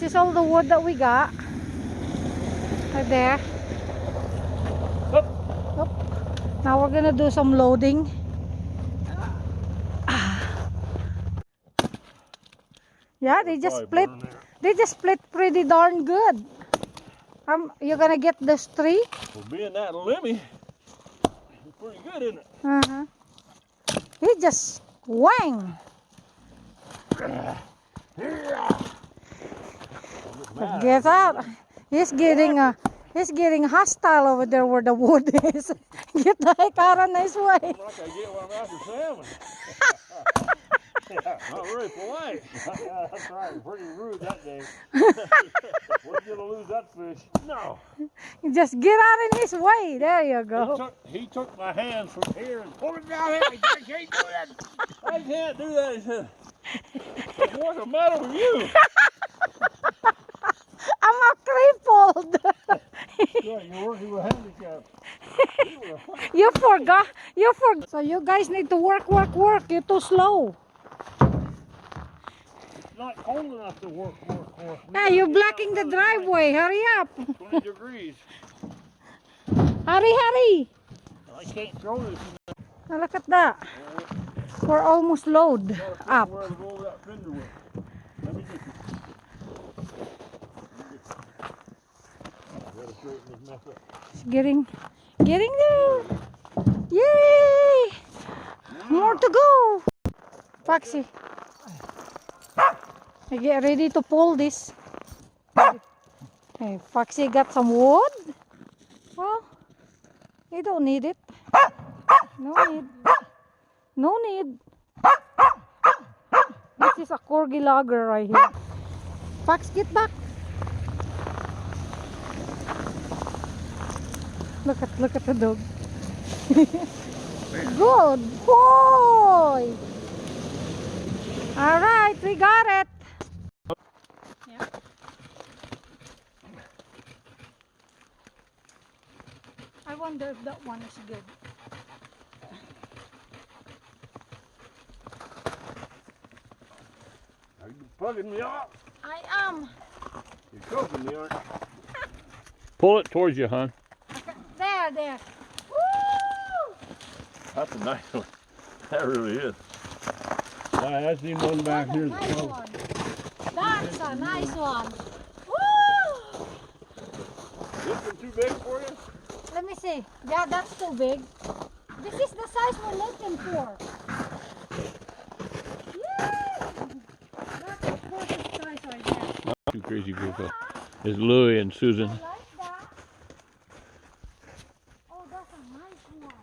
is all the wood that we got. Right there. Oh. Now we're gonna do some loading. Yeah, they just split. They just split pretty darn good. You're gonna get this tree? Well, being that limmy, it's pretty good, isn't it? Uh-huh. He just whang. Get out. He's getting hostile over there where the wood is. Get the heck out of his way. I'm not gonna get one after salmon. Not very polite. That's right. Pretty rude that day. We're gonna lose that fish. No. Just get out in his way. There you go. He took my hands from here and pulled it down here. I can't do that. I can't do that. He said, "What's the matter with you?" I'm a crippled. Yeah, you're working with handicaps. You forgot. So you guys need to work. You're too slow. It's not cold enough to work. Hey, you're blocking the driveway. Hurry up. 20 degrees. Hurry. I can't throw this. Now look at that. We're almost load up. Where to roll that fender with. Let me get you. Gotta straighten this mess up. It's getting there. Yay! More to go. Foxy. I get ready to pull this. Hey, Foxy got some wood. Well, you don't need it. No need. This is a corgi logger right here. Fox, get back. Look at the dog. Good boy. All right, we got it. Yeah. I wonder if that one is good. Are you bugging me off? I am. You're choking me, aren't you? Pull it towards you, hon. There. Woo! That's a nice one. That really is. I seen one back here. Nice one. That's a nice one. Woo! This one too big for you? Let me see. Yeah, that's too big. This is the size we're looking for. Yay! That's the perfect size right there. Not too crazy, Grandpa. It's Louie and Susan. I like that. Oh, that's a nice one.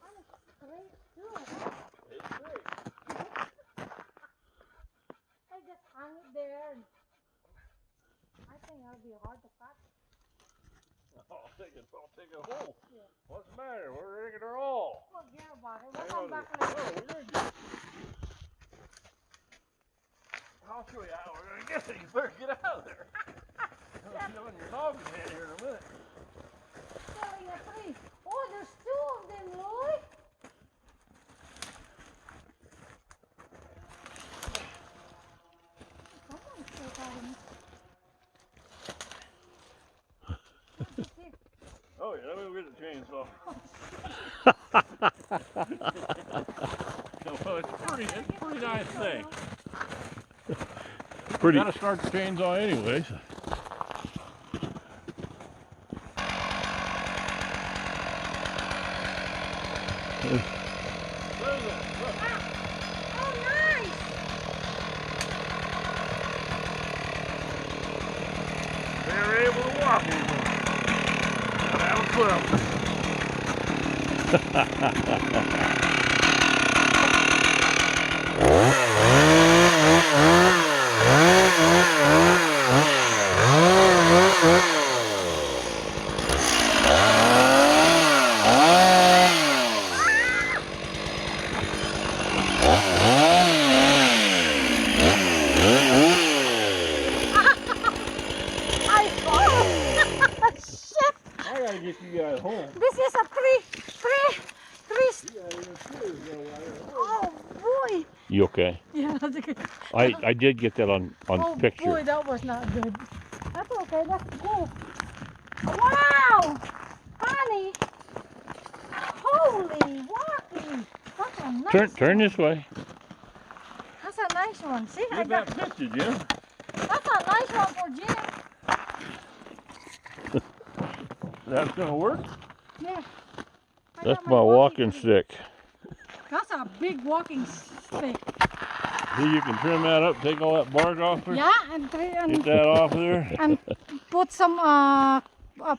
And it's straight too. It's great. I just hang it there. I think that'll be hard to cut. I'll take it home. Yeah. What's the matter? We're taking her all. Forget about it. We'll come back later. I'll show you how we're gonna get it. You better get out of there. I'll be on your noggin head here in a minute. Oh, there's two of them, Louie. Come on, stay down. Oh yeah, let me go get the chainsaw. Well, it's a pretty nice thing. You gotta start the chainsaw anyways. They're able to walk even. That'll put get you guys home. This is a three. Oh boy. You okay? Yeah. I did get that on Oh picture. boy, that was not good. That's okay, let's go. Wow! Honey! Holy walking! That's a nice Turn one. this way. That's a nice one. See, I Get got that picture, Jim. that's a nice one for Jim. That's gonna work. Yeah. I That's got my walking stick. stick. That's a big walking stick. See, you can trim that up, take all that bark off there. Yeah, and Get that off there. and put some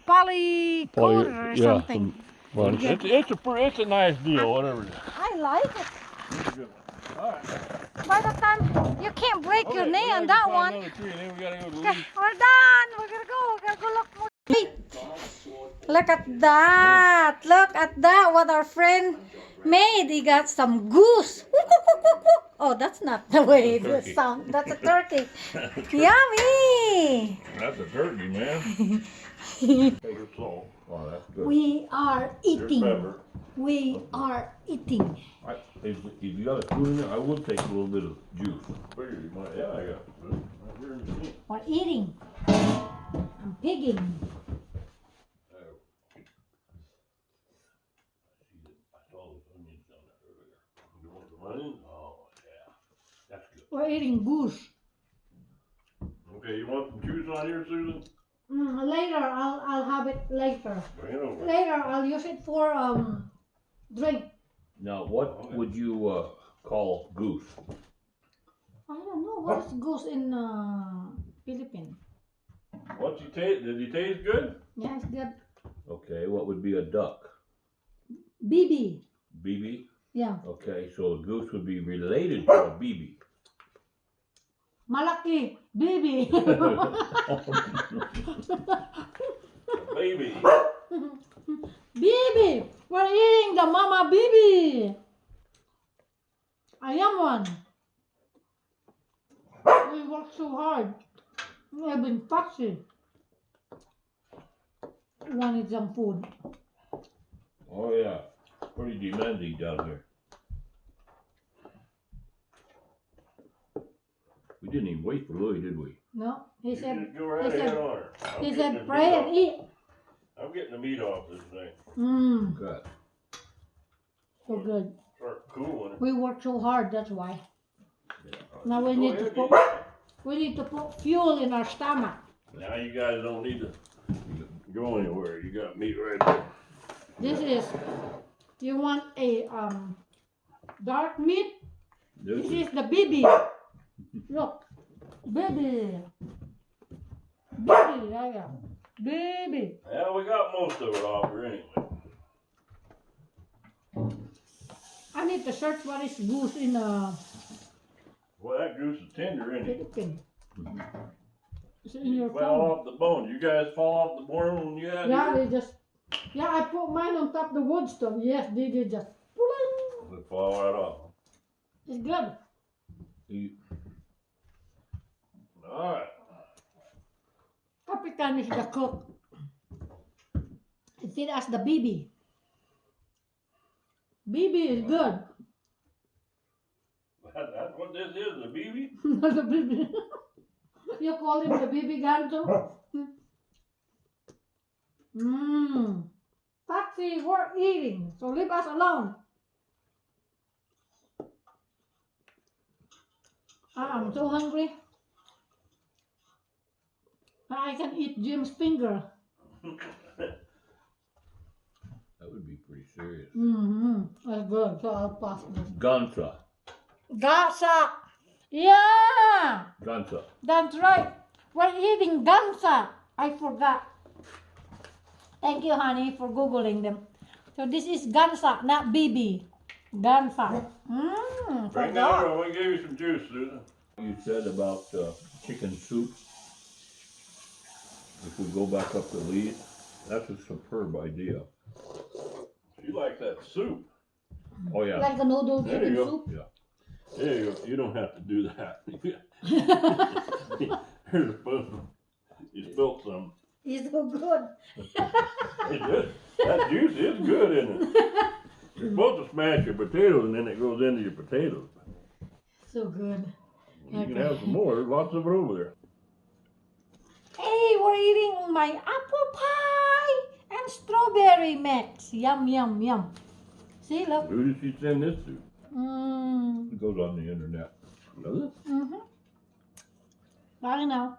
poly coat or Yeah, something. well, it's a nice deal, whatever it is. I like it. It's a good one. All right. By the time you can't break your knee on that one. Another tree, and then we gotta go to the Okay, we're done. We're gonna go. We're gonna go look more. Look at that. Look at that. What our friend made. He got some goose. Oh, that's not the way it sounds. That's a turkey. Yummy. That's a turkey, man. Take a salt. Oh, that's good. We are Here's eating. pepper. We are eating. If you got a spoon in there, I would take a little bit of juice. Yeah, I got a spoon. Right here in the sink. We're eating. I'm pigging. Oh, yeah. That's good. We're eating goose. Okay, you want some juice on here, Susan? Later, I'll have it later. Bring it over. Later, I'll use it for drink. Now, what would you call goose? I don't know what is goose in Philippines. What's you taste? Did you taste good? Yeah, it's good. Okay, what would be a duck? BB. BB? Yeah. Okay, so a goose would be related to a BB. Malaki. BB. Baby. BB. We're eating the mama BB. I am one. We work so hard. We have been foxy. Wanted some food. Oh yeah, pretty demanding down here. We didn't even wait for Louis, did we? No, he said. Go right ahead on her. He said, pray and eat. I'm getting the meat off this thing. Good. Good. So good. Start cooling. We work so hard, that's why. Yeah. Now we Go need to ahead, put fuel in our stomach. Now you guys don't need to go anywhere. You got meat right there. This is, you want a dark meat? This is the BB. Look, BB. BB, yeah. BB. Yeah, we got most of it off here anyway. I need to search what is goose in Well, that goose is tender, isn't it? Philippines. It's in your Fell phone. off the bone. You guys fall off the bone when you had Yeah, it? they just, yeah, I put mine on top of the wood stove. Yes, they did just, They fall right off. it's good. Alright. Kapitan is the cook. It's it as the BB. BB is good. That's what this is, the BB? The BB. You call him the BB ganto? Taxi, we're eating, so leave us alone. I'm so hungry. I can eat Jim's finger. That would be pretty serious. That's good, so I'll pass this. Gansa. Gansa! Yeah! Gansa. That's right. We're eating gansa. I forgot. Thank you, honey, for Googling them. So this is gansa, not BB. Gansa. Bring that Forgot. over. We gave you some juice, Susan. You said about chicken soup. If we go back up the lead, that's a superb idea. She likes that soup. Oh yeah. Like a noodle There chicken you go. soup. Yeah. There you go. You don't have to do that. Here's a spoon. You spilled some. It's so good. That juice is good, isn't it? You're supposed to smash your potatoes and then it goes into your potatoes. So good. You can have some more. There's lots of it over there. Hey, we're eating my apple pie and strawberry mix. Yum, yum, yum. See, look. Who did she send this to? Mm. It goes on the internet. Does it? Mm-hmm. I don't know.